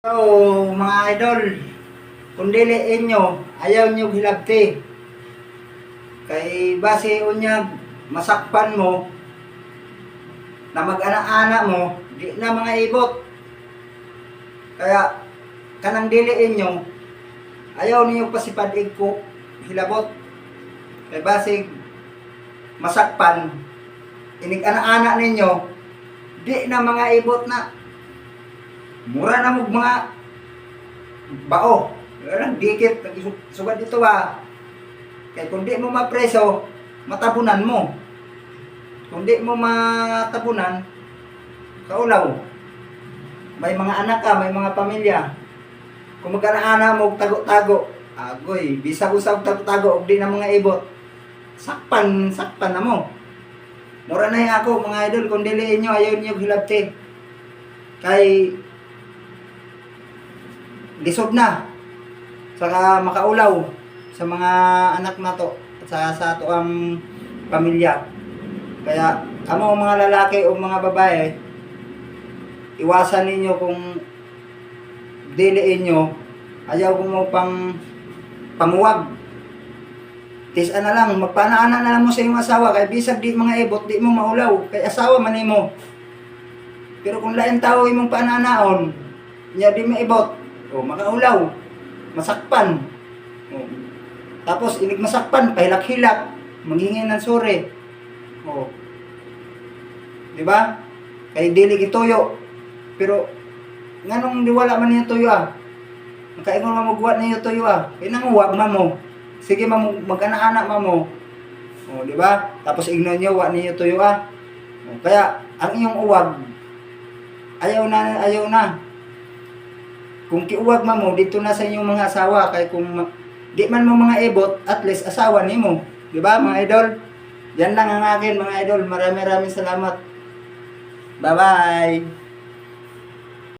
So, mga idol, kung dili inyo, ayaw nyo hilabti. Kay base unya masakpan mo, na mag-ana-ana mo, di na mga ibot. Kaya, kanang dili inyo, ayaw niyo pasipadig ko, hilabot. Kay base masakpan, inig ana-ana ninyo, di na mga ibot na. Mura na mo mga bao. Dikit, sugat dito ba? Kaya kung di mo mapreso, matabunan mo. Kung di mo matabunan, kaulaw. May mga anak ka, may mga pamilya. Kung magkana-ana mo, tago-tago. Agoy, bisag-usag tago-tago, di na mga ibot. Sakpan na mo. Mura na ako, mga idol, kung diliin nyo, ayaw nyo hilabti. Kay lisod na saka makaulaw sa mga anak na to at sa ato ang pamilya. Kaya amo mga lalaki o mga babae, iwasan ninyo kung diliin nyo, ayaw ko mo pamuwag. Tisa na lang, magpanaana na lang mo sa iyong asawa, kay bisag di mga ibot, di mo maulaw, kay asawa man mo. Pero kung lain tao imong pananaon, niya di maibot, o makaulaw, masakpan. O, tapos inig masakpan, pahilak-hilak, mangingin ng suri. O, di ba? Kay dili gituyo. Pero nganong diwala man niya tuyo ah? Makaingon nga magbuhat niyo tuyo ah. Kaya nang huwag mo. Sige mag-ana-ana mo. O, di ba? Tapos ignon niyo wa niyo tuyo ah. O, kaya ang iyong uwag ayaw na. Kung kiuwag mo dito na sa inyong mga asawa, kay kung di man mo mga ibot, at least asawa nimo, di ba mga idol? Yan lang ang akin mga idol. Maraming salamat. Bye bye.